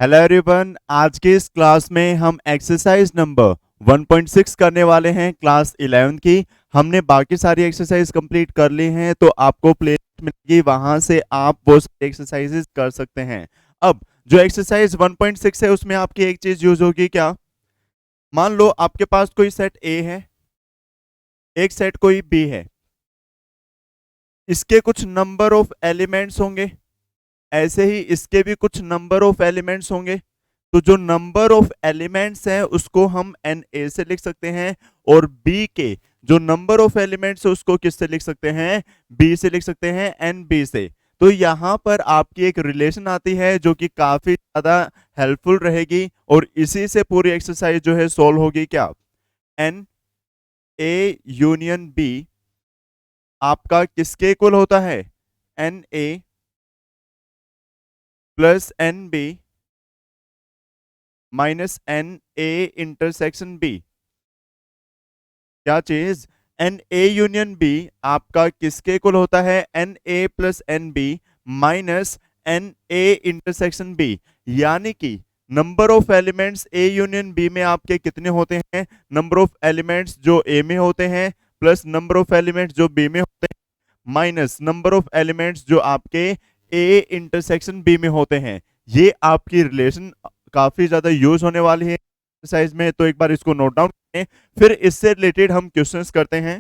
Hello everyone, आज के इस क्लास में हम एक्सरसाइज नंबर 1.6 करने वाले हैं क्लास 11 की। हमने बाकी सारी एक्सरसाइज कंप्लीट कर ली हैं, तो आपको प्लेलिस्ट मिलेगी, वहां से आप वो सारी एक्सरसाइजेज कर सकते हैं। अब जो एक्सरसाइज 1.6 है उसमें आपकी एक चीज यूज होगी क्या। मान लो आपके पास कोई सेट ए है, एक सेट कोई बी है, इसके कुछ नंबर ऑफ एलिमेंट्स होंगे, ऐसे ही इसके भी कुछ नंबर ऑफ एलिमेंट्स होंगे। तो जो नंबर ऑफ एलिमेंट्स हैं उसको हम एन ए से लिख सकते हैं, और बी के जो नंबर ऑफ एलिमेंट्स है उसको किससे लिख सकते हैं, बी से लिख सकते हैं, एन बी से। तो यहां पर आपकी एक रिलेशन आती है जो कि काफी ज्यादा हेल्पफुल रहेगी, और इसी से पूरी एक्सरसाइज जो है सोल्व होगी। क्या एन ए यूनियन बी आपका किसके इक्वल होता है, n A plus n B minus n A intersection B. क्या चीज, एन ए यूनियन बी आपका किसके इक्वल होता है, n A plus n B minus n A intersection B. यानी कि number of elements A union B में आपके कितने होते हैं, नंबर ऑफ एलिमेंट्स जो ए में होते हैं प्लस नंबर ऑफ एलिमेंट्स जो बी में होते हैं माइनस नंबर ऑफ एलिमेंट्स जो आपके ए इंटरसेक्शन बी में होते हैं। ये आपकी रिलेशन काफी ज्यादा यूज होने वाली है एक्सरसाइज में, तो एक बार इसको नोट डाउन करें, फिर इससे रिलेटेड हम क्वेश्चंस करते हैं।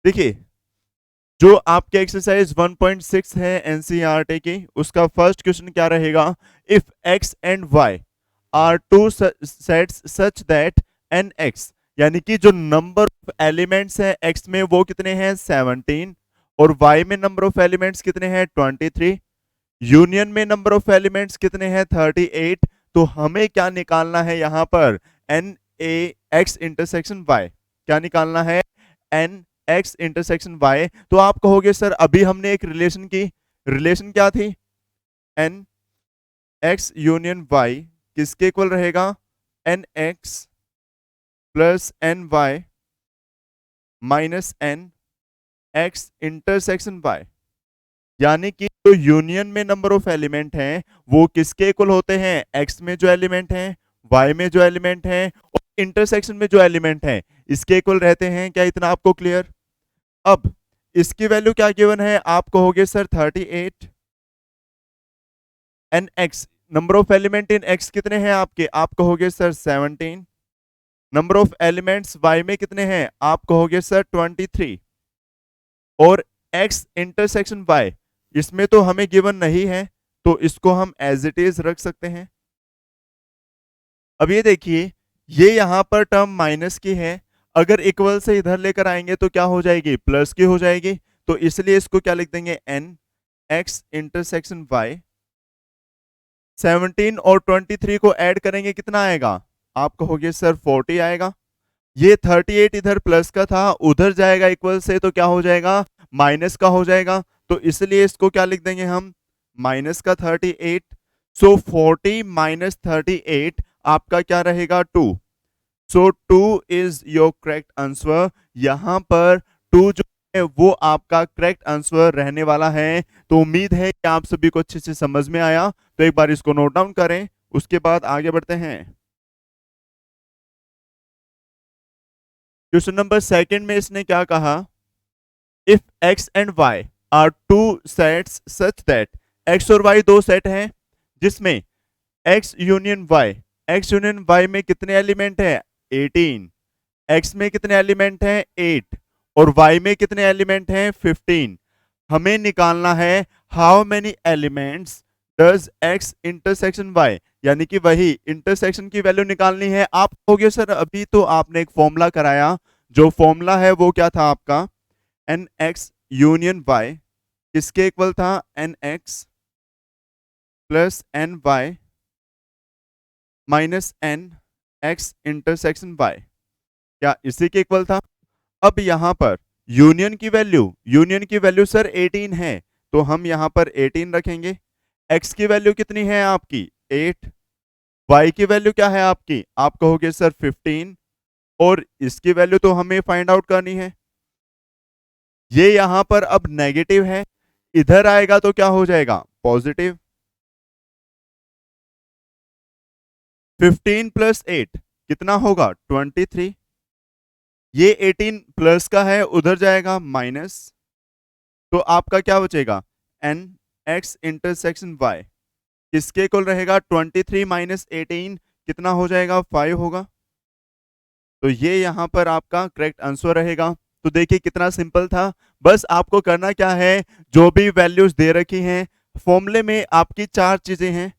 देखिए, जो आपके एक्सरसाइज 1.6 है एनसीईआरटी की, उसका फर्स्ट क्वेश्चन क्या रहेगा, if X and Y are two sets such that n X, यानी कि जो नंबर ऑफ एलिमेंट्स है एक्स में वो कितने हैं 17, और वाई में नंबर ऑफ एलिमेंट्स कितने हैं 23, यूनियन में नंबर ऑफ एलिमेंट्स कितने हैं 38। तो हमें क्या निकालना है यहां पर, n A X intersection Y. क्या निकालना है, एन एक्स इंटरसेक्शन वाई। तो आप कहोगे सर अभी हमने एक रिलेशन की, रिलेशन क्या थी, एन एक्स यूनियन वाई किसके इक्वल रहेगा, n X plus n Y minus n X intersection Y. यानी कि जो यूनियन में नंबर ऑफ एलिमेंट हैं वो किसके इक्वल होते हैं, एक्स में जो एलिमेंट हैं, वाई में जो एलिमेंट हैं, और इंटरसेक्शन में जो एलिमेंट हैं इसके इक्वल रहते हैं। क्या इतना आपको क्लियर। अब इसकी वैल्यू क्या गिवन है, आप कहोगे sir 38 n X, number of element in X कितने हैं आपके, आप कहोगे sir 17, number of elements Y में कितने हैं, आप कहोगे सर 23, और एक्स इंटरसेक्शन वाई इसमें तो हमें गिवन नहीं है, तो इसको हम एज इट इज रख सकते हैं। अब ये देखिए, ये यहां पर टर्म माइनस की है, अगर इक्वल से इधर लेकर आएंगे तो क्या हो जाएगी, प्लस की हो जाएगी। तो इसलिए इसको क्या लिख देंगे, एन एक्स इंटरसेक्शन वाई। 17 और 23 को ऐड करेंगे कितना आएगा, आप कहोगे सर 40 आएगा। ये 38 इधर प्लस का था, उधर जाएगा इक्वल से तो क्या हो जाएगा, माइनस का हो जाएगा। तो इसलिए इसको क्या लिख देंगे हम, माइनस का 38। सो 40 माइनस 38 आपका क्या रहेगा, 2। सो 2 इज योर करेक्ट आंसर। यहां पर 2 जो है वो आपका करेक्ट आंसर रहने वाला है। तो उम्मीद है कि आप सभी को अच्छे से समझ में आया। तो एक बार इसको नोट डाउन करें, उसके बाद आगे बढ़ते हैं। क्वेश्चन नंबर सेकंड में इसने क्या कहा, if X and Y are two sets such that, X और वाई दो सेट हैं जिसमें X union Y, X union Y में कितने एलिमेंट है 18, एक्स में कितने एलिमेंट हैं 8, और वाई में कितने एलिमेंट हैं 15। हमें निकालना है how many elements does X intersection Y, यानी कि वही इंटरसेक्शन की वैल्यू निकालनी है। आप कहोगे सर अभी तो आपने एक फॉर्मूला कराया, जो फॉर्मूला है वो क्या था आपका, एन एक्स यूनियन वाई किसके इक्वल था, n X plus n Y minus n X intersection Y. क्या इसी के इक्वल था। अब यहां पर यूनियन की वैल्यू सर 18 है, तो हम यहां पर 18 रखेंगे। एक्स की वैल्यू कितनी है आपकी 8, वाई की वैल्यू क्या है आपकी, आप कहोगे सर 15, और इसकी वैल्यू तो हमें फाइंड आउट करनी है। ये यहां पर अब नेगेटिव है, इधर आएगा तो क्या हो जाएगा, पॉजिटिव। 15 प्लस 8 कितना होगा 23। ये 18 प्लस का है, उधर जाएगा माइनस, तो आपका क्या बचेगा एन एक्स इंटरसेक्शन वाई किसके इक्वल रहेगा 23 माइनस 18 कितना हो जाएगा 5 होगा। तो ये यहां पर आपका करेक्ट आंसर रहेगा। तो देखिए कितना सिंपल था। बस आपको करना क्या है, जो भी वैल्यूज दे रखी हैं फॉर्मूले में, आपकी चार चीजें हैं,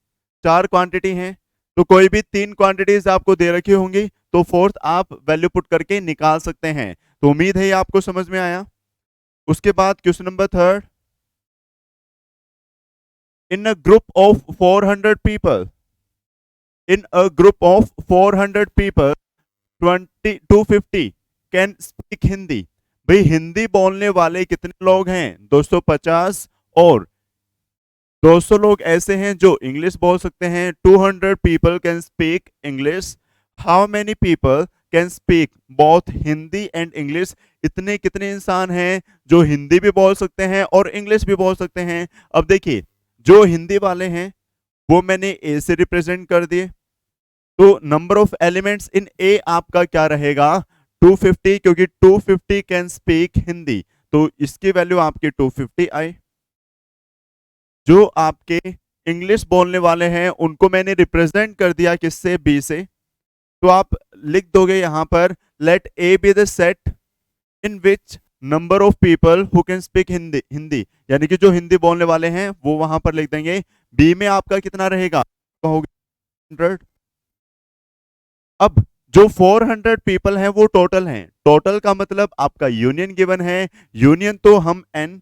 चार क्वांटिटी हैं, तो कोई भी तीन क्वांटिटीज आपको दे रखी होंगी तो फोर्थ आप वैल्यू पुट करके निकाल सकते हैं। तो उम्मीद है ये आपको समझ में आया। उसके बाद question number third, in a group of 400 people, in a group of 400 people 250 can speak Hindi. भाई हिंदी बोलने वाले कितने लोग हैं 250, और 200 लोग ऐसे हैं जो इंग्लिश बोल सकते हैं। 200 people can speak English, how many people can speak both Hindi and English. इतने कितने इंसान हैं जो हिंदी भी बोल सकते हैं और इंग्लिश भी बोल सकते हैं। अब देखिए जो हिंदी वाले हैं वो मैंने ए से रिप्रेजेंट कर दिए, तो नंबर ऑफ एलिमेंट्स इन ए आपका क्या रहेगा 250, क्योंकि 250 कैन स्पीक हिंदी, तो इसकी वैल्यू आपकी 250 आई। जो आपके इंग्लिश बोलने वाले हैं उनको मैंने रिप्रेजेंट कर दिया किससे बी से, तो आप लिख दोगे यहां पर let A be the set in which number of people who can speak Hindi, Hindi यानी कि जो हिंदी बोलने वाले हैं वो वहां पर लिख देंगे। बी में आपका कितना रहेगा कहोगे 100। अब जो 400 पीपल हैं वो टोटल हैं, टोटल का मतलब आपका यूनियन गिवन है। यूनियन तो हम एन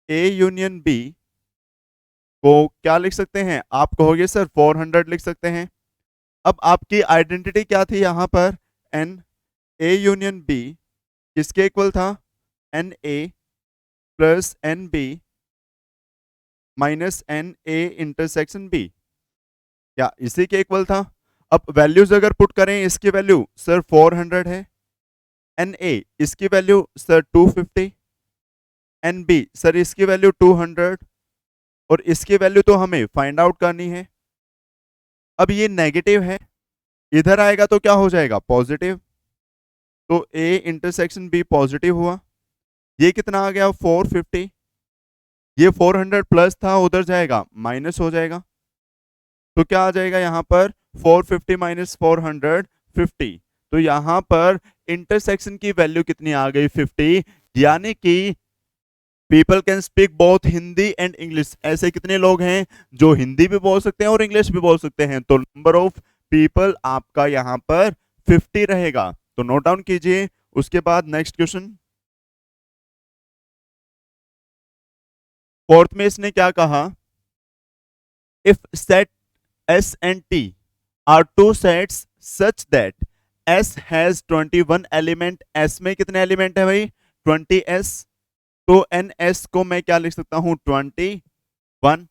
ए यूनियन बी को क्या लिख सकते हैं, आप कहोगे सर 400 लिख सकते हैं। अब आपकी आइडेंटिटी क्या थी यहां पर, एन ए यूनियन बी किसके इक्वल था, n A plus n B minus n A intersection B, क्या इसी के इक्वल था। अब वैल्यूज अगर पुट करें, इसकी वैल्यू सर 400 है, एन ए इसकी value sir 250, n B sir इसकी वैल्यू 200, और इसकी वैल्यू तो हमें फाइंड आउट करनी है। अब ये नेगेटिव है, इधर आएगा तो क्या हो जाएगा पॉजिटिव, तो ए इंटरसेक्शन बी पॉजिटिव हुआ। ये कितना आ गया 450, ये 400 प्लस था, उधर जाएगा माइनस हो जाएगा, तो क्या आ जाएगा यहाँ पर 450 माइनस 450। तो यहाँ पर इंटरसेक्शन की वैल्यू कितनी आ गई 50, यानी कि people can speak both Hindi and English. ऐसे कितने लोग हैं जो हिंदी भी बोल सकते हैं और इंग्लिश भी बोल सकते हैं, तो नंबर ऑफ पीपल आपका यहाँ पर 50 रहेगा। तो नोट डाउन कीजिए। उसके बाद नेक्स्ट क्वेश्चन, फोर्थ में इसने क्या कहा, if set S and T are two sets such that S has 21 element, S में कितने एलिमेंट है भाई 20S, तो NS को मैं क्या लिख सकता हूं 21।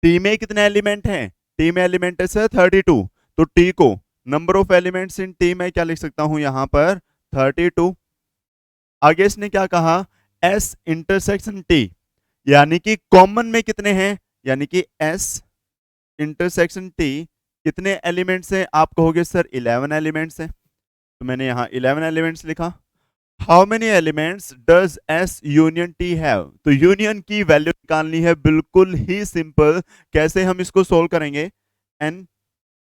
T में कितने एलिमेंट हैं, T में एलिमेंट है सर 32, तो T को number of elements in T मैं क्या लिख सकता हूं यहां पर 32। आगे इसने क्या कहा, S इंटरसेक्शन T, यानी कि कॉमन में कितने हैं, यानी कि S इंटरसेक्शन टी कितने एलिमेंट्स हैं, आप कहोगे सर 11 एलिमेंट्स हैं, तो मैंने यहां 11 एलिमेंट्स लिखा। How many elements does S union T have, तो यूनियन की वैल्यू निकालनी है, बिल्कुल ही सिंपल। कैसे हम इसको सोल्व करेंगे, एन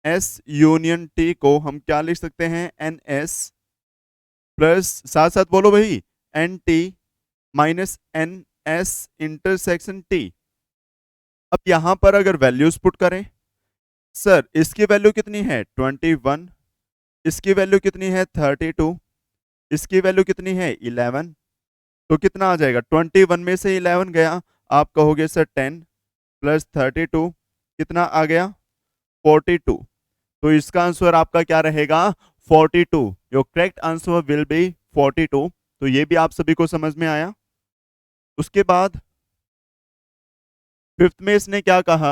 एस यूनियन टी को हम क्या लिख सकते हैं, एन एस प्लस साथ साथ बोलो भाई n T minus n S intersection T. अब यहां पर अगर वैल्यूज पुट करें, सर इसकी वैल्यू कितनी है 21, इसकी वैल्यू कितनी है 32, इसकी वैल्यू कितनी है 11, तो कितना आ जाएगा 21 में से 11 गया, आप कहोगे सर 10 प्लस 32 कितना आ गया 42, तो इसका आंसर आपका क्या रहेगा 42। Your correct answer will be 42। तो ये भी आप सभी को समझ में आया। उसके बाद फिफ्थ में इसने क्या कहा,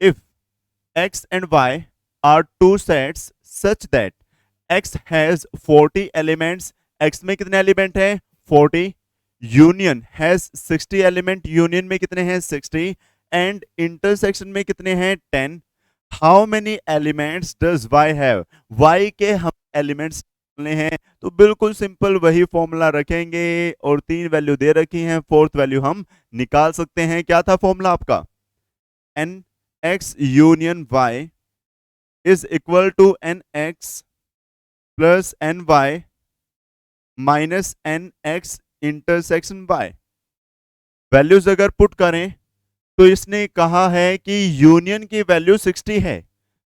if x and y are two sets such that x has 40 elements, x में कितने एलिमेंट हैं 40, यूनियन has 60 एलिमेंट, यूनियन में कितने हैं 60, एंड इंटरसेक्शन में कितने हैं 10, how many elements does Y have, Y के हम एलिमेंट्स हैं, तो बिल्कुल सिंपल वही फॉर्मूला रखेंगे और 3 वैल्यू दे रखी हैं, 4th वैल्यू हम निकाल सकते हैं। क्या था फॉर्मूला आपका? N X union Y is equal to n X plus n Y minus n X intersection Y. Values अगर पुट करें तो इसने कहा है कि यूनियन की वैल्यू 60 है,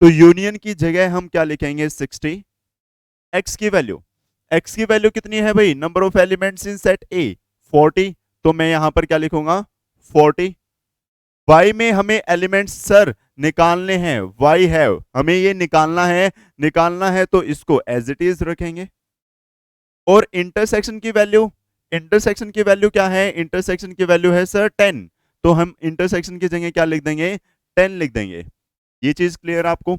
तो यूनियन की जगह हम क्या लिखेंगे? 60। एक्स की वैल्यू, एक्स की वैल्यू कितनी है भाई? Number of elements in set ए 40, तो मैं यहां पर क्या लिखूंगा? 40। वाई में हमें एलिमेंट्स सर निकालने हैं, वाई हैव, हमें ये निकालना है तो इसको एज इट इज रखेंगे। और इंटरसेक्शन की वैल्यू, इंटरसेक्शन की वैल्यू क्या है? इंटरसेक्शन की वैल्यू है सर 10, तो हम इंटरसेक्शन की जगह क्या लिख देंगे? 10 लिख देंगे। ये चीज क्लियर आपको?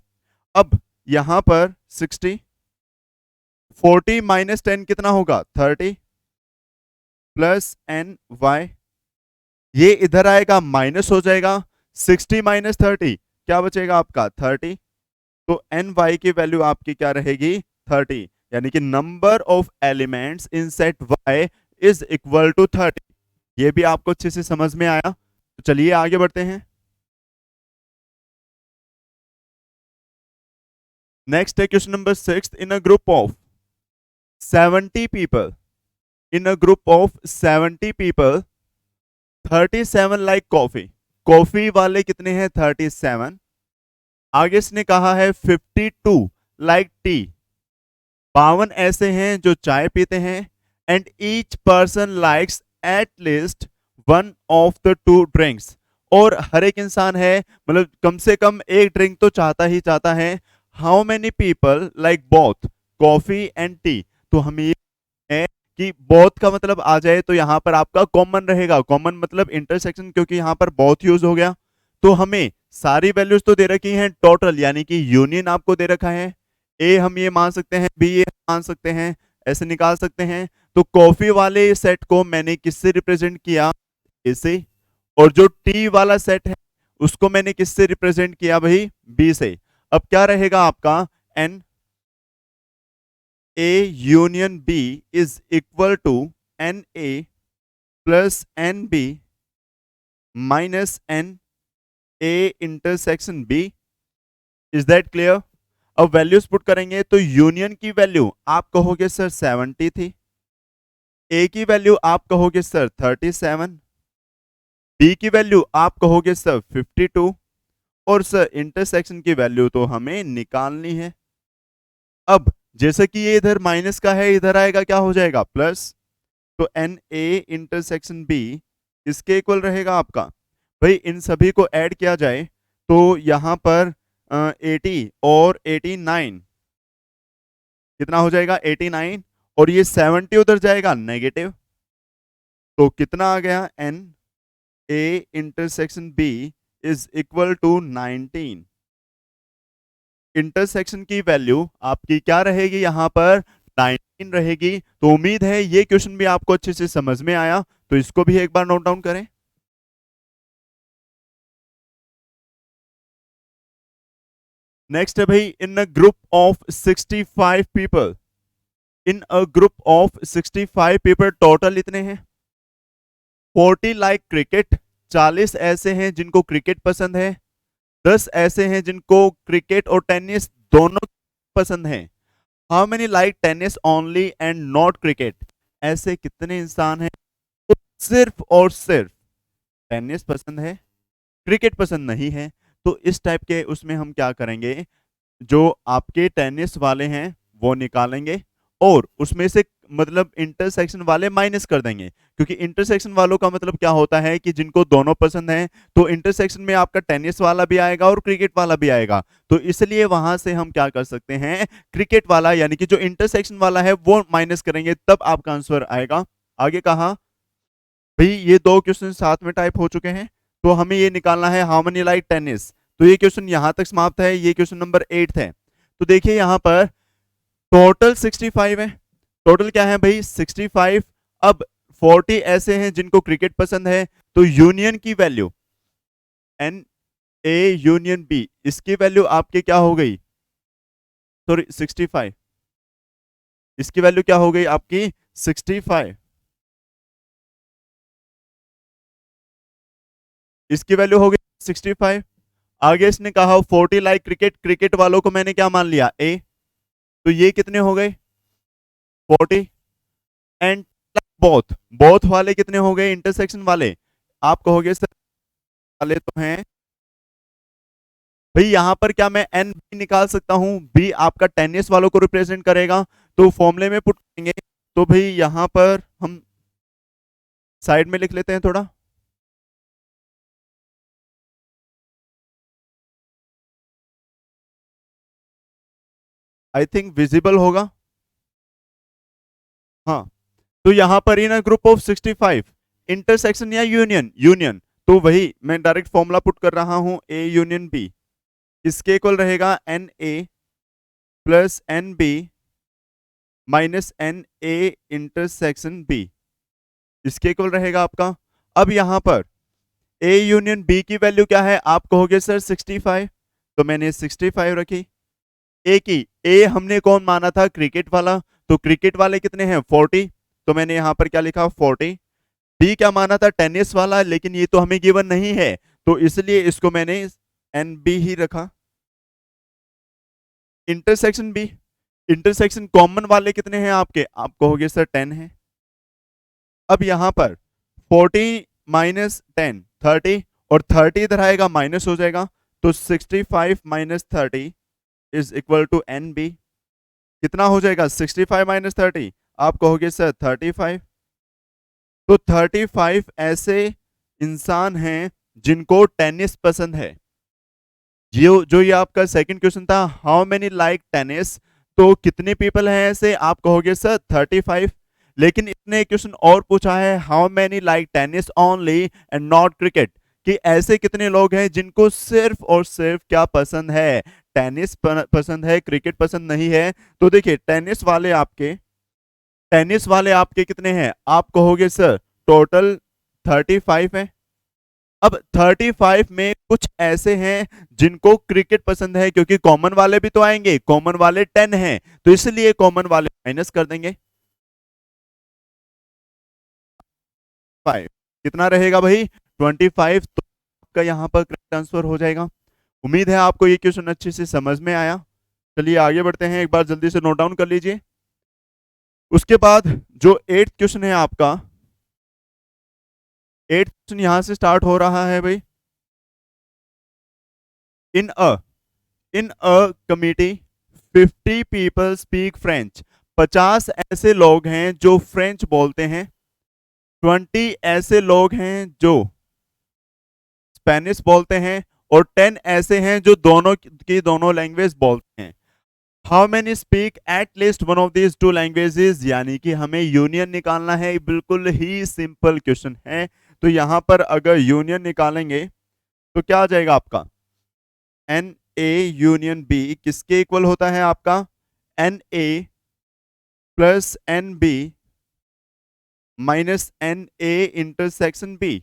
अब यहां पर 60, 40 माइनस 10 कितना होगा? 30 प्लस एन वाई, ये इधर आएगा माइनस हो जाएगा, 60 माइनस 30 क्या बचेगा आपका? 30। तो एन वाई की वैल्यू आपकी क्या रहेगी? 30, यानी कि number of elements in set Y is equal to 30। ये भी आपको अच्छे से समझ में आया? तो चलिए आगे बढ़ते हैं। नेक्स्ट है question number 6। In a group of 70 people, in a group of 70 people 37 like coffee, coffee वाले कितने हैं? 37। आगे इसने कहा है 52 लाइक टी, 52 ऐसे हैं जो चाय पीते हैं। And each person likes at least one of the two drinks, और हर एक इंसान है मतलब कम से कम एक ड्रिंक तो चाहता ही चाहता है। How many people like both coffee and T, तो हमें ये है कि बोथ का मतलब आ जाए तो यहां पर आपका कॉमन रहेगा, कॉमन मतलब इंटरसेक्शन, क्योंकि यहां पर बोथ यूज हो गया। तो हमें सारी वैल्यूज तो दे रखी हैं टोटल, यानी कि यूनियन आपको दे रखा है। ए हम ये मान सकते हैं, बी ये मान सकते हैं, ऐसे निकाल सकते हैं। तो कॉफी वाले सेट को मैंने किससे रिप्रेजेंट किया? ए से। और जो टी वाला सेट है उसको मैंने किससे रिप्रेजेंट किया भाई? बी से। अब क्या रहेगा आपका? N A union B is equal to n A plus n B minus n A intersection B. Is that clear? अब वैल्यूज पुट करेंगे तो यूनियन की वैल्यू आप कहोगे सर 70 थी, ए की वैल्यू आप कहोगे सर 37, बी की वैल्यू आप कहोगे सर 52, और सर इंटरसेक्शन की वैल्यू तो हमें निकालनी है। अब जैसे कि ये इधर माइनस का है, इधर आएगा क्या हो जाएगा? प्लस। तो एन ए इंटरसेक्शन बी इसके इक्वल रहेगा आपका भाई, इन सभी को ऐड किया जाए तो यहां पर 80 और 89 कितना हो जाएगा? 89, और ये 70 उधर जाएगा नेगेटिव, तो कितना आ गया? N A intersection B is equal to 19। Intersection की वैल्यू आपकी क्या रहेगी यहां पर? 19 रहेगी। तो उम्मीद है ये क्वेश्चन भी आपको अच्छे से समझ में आया, तो इसको भी एक बार नोट डाउन करें। नेक्स्ट है भाई, in a group of 65 people, in a group of 65 people total इतने हैं। 40 लाइक क्रिकेट, 40 ऐसे हैं जिनको क्रिकेट पसंद है। 10 ऐसे हैं जिनको क्रिकेट और टेनिस दोनों पसंद है। How many like tennis only and not cricket, ऐसे कितने इंसान हैं तो सिर्फ और सिर्फ टेनिस पसंद है, क्रिकेट पसंद नहीं है। तो इस टाइप के उसमें हम क्या करेंगे? जो आपके टेनिस वाले हैं वो निकालेंगे, और उसमें से मतलब इंटरसेक्शन वाले माइनस कर देंगे, क्योंकि इंटरसेक्शन वालों का मतलब क्या होता है कि जिनको दोनों पसंद है, तो इंटरसेक्शन में आपका टेनिस वाला भी आएगा और क्रिकेट वाला भी आएगा। तो इसलिए वहां से हम क्या कर सकते हैं? क्रिकेट वाला यानी कि जो इंटरसेक्शन वाला है वो माइनस करेंगे, तब आपका आंसर आएगा। आगे कहा भाई ये दो क्वेश्चन साथ में टाइप हो चुके हैं, तो हमें ये निकालना है हाउ मेनी लाइक टेनिस। तो ये क्वेश्चन यहां तक समाप्त है, ये क्वेश्चन नंबर 8 है। तो देखिए यहां पर टोटल 65 है, टोटल क्या है भाई? 65। अब 40 ऐसे हैं जिनको क्रिकेट पसंद है, तो यूनियन की value n A union B, इसकी वैल्यू आपकी क्या हो गई, सॉरी 65, इसकी वैल्यू क्या हो गई आपकी 65, इसकी वैल्यू हो गई 65। आगे इसने कहा 40 लाइक क्रिकेट, क्रिकेट वालों को मैंने क्या मान लिया ए, तो ये कितने हो गए 40, एंड बोथ, बोथ वाले कितने हो गए इंटरसेक्शन वाले, आप कहोगे सर वाले तो हैं भाई, यहां पर क्या मैं एन बी निकाल सकता हूं, बी आपका टेनिस वालों को रिप्रेजेंट करेगा, तो फॉर्मूले में पुट करेंगे, तो भाई यहां पर हम साइड में लिख लेते हैं थोड़ा, आई थिंक विजिबल होगा, हाँ। तो यहां पर इन ग्रुप ऑफ 65 इंटरसेक्शन या यूनियन, यूनियन, तो वही मैं डायरेक्ट फॉर्मूला पुट कर रहा हूं, ए यूनियन बी इसके इक्वल रहेगा n A plus n B minus n A intersection B, इसके इक्वल रहेगा आपका। अब यहां पर ए यूनियन बी की वैल्यू क्या है, आप कहोगे सर 65, तो मैंने 65 रखी। ए की, ए हमने कौन माना था, क्रिकेट वाला, तो क्रिकेट वाले कितने हैं 40, तो मैंने यहां पर क्या लिखा 40। बी क्या माना था, टेनिस वाला, लेकिन ये तो हमें गिवन नहीं है, तो इसलिए इसको मैंने एन बी ही रखा। इंटरसेक्शन बी, इंटरसेक्शन कॉमन वाले कितने हैं आपके, आप कहोगे सर 10 है। अब यहां पर 40 माइनस 10 30, और 30 इधर आएगा माइनस हो जाएगा, तो 65 minus 30 is equal to n B, कितना हो जाएगा 65 माइनस 30, आप कहोगे सर 35। तो 35 ऐसे इंसान हैं जिनको टेनिस पसंद है, जो ये आपका सेकंड क्वेश्चन था, हाउ मेनी लाइक टेनिस, तो कितने पीपल हैं ऐसे, आप कहोगे सर 35। लेकिन इसने क्वेश्चन और पूछा है, how many like tennis only and not cricket, कि ऐसे कितने लोग हैं जिनको सिर्फ और सिर्फ क्या पसंद है, टेनिस पसंद है, क्रिकेट पसंद नहीं है। तो देखिए टेनिस वाले आपके कितने हैं, आप कहोगे सर टोटल 35 है। अब 35 में कुछ ऐसे हैं जिनको क्रिकेट पसंद है, क्योंकि कॉमन वाले भी तो आएंगे, कॉमन वाले 10 हैं, तो इसलिए कॉमन वाले माइनस कर देंगे 5, कितना रहेगा भाई 25, तो आपका यहां पर करेक्ट आंसर हो जाएगा। उम्मीद है आपको ये क्वेश्चन अच्छे से समझ में आया। चलिए आगे बढ़ते हैं, एक बार जल्दी से नोट डाउन कर लीजिए। उसके बाद जो 8th क्वेश्चन है आपका, 8th क्वेश्चन यहां से स्टार्ट हो रहा है भाई, in a in a committee 50 people speak French, 50 ऐसे लोग हैं जो फ्रेंच बोलते हैं, 20 ऐसे लोग हैं जो स्पेनिश बोलते हैं, और 10 ऐसे हैं जो दोनों की दोनों लैंग्वेज बोलते हैं। How many speak at least one of these two languages, यानी कि हमें यूनियन निकालना है, बिल्कुल ही सिंपल क्वेश्चन है। तो यहां पर अगर यूनियन निकालेंगे तो क्या आ जाएगा आपका, एन ए यूनियन बी किसके इक्वल होता है आपका, n A plus n B minus n A intersection B,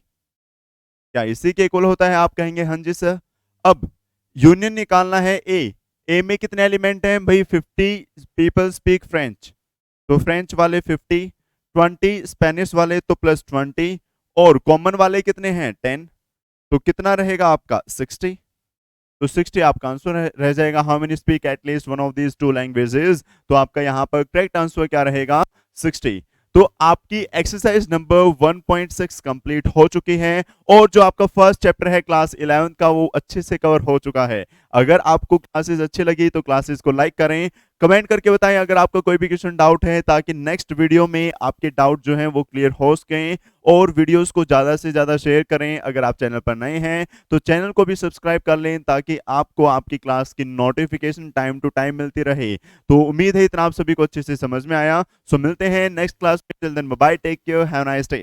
क्या इसी के इक्वल होता है, आप कहेंगे हाँ जी सर। अब यूनियन निकालना है ए में कितने एलिमेंट हैं भाई, 50 पीपल स्पीक फ्रेंच, तो फ्रेंच वाले 50, 20 स्पेनिश वाले तो प्लस 20, और कॉमन वाले कितने हैं 10, तो कितना रहेगा आपका 60, तो 60 आपका आंसर रह जाएगा। How many speak at least one of these two languages, तो आपका यहां पर करेक्ट आंसर क्या रहेगा 60। तो आपकी एक्सरसाइज नंबर 1.6 कंप्लीट हो चुकी है, और जो आपका फर्स्ट चैप्टर है क्लास 11 का वो अच्छे से कवर हो चुका है। अगर आपको क्लासेस अच्छी लगी तो क्लासेस को लाइक करें, कमेंट करके बताएं अगर आपका कोई भी क्वेश्चन डाउट है, ताकि नेक्स्ट वीडियो में आपके डाउट जो हैं वो क्लियर हो सकें। और वीडियोस को ज़्यादा से ज़्यादा शेयर करें। अगर आप चैनल पर नए हैं तो चैनल को भी सब्सक्राइब कर लें, ताकि आपको आपकी क्लास की नोटिफिकेशन टाइम टू टाइम मिलती रहे। तो उम्मीद है इतना आप सभी को अच्छे से समझ में आया। सो मिलते हैं नेक्स्ट क्लास में, till then bye bye, take care, have a nice day.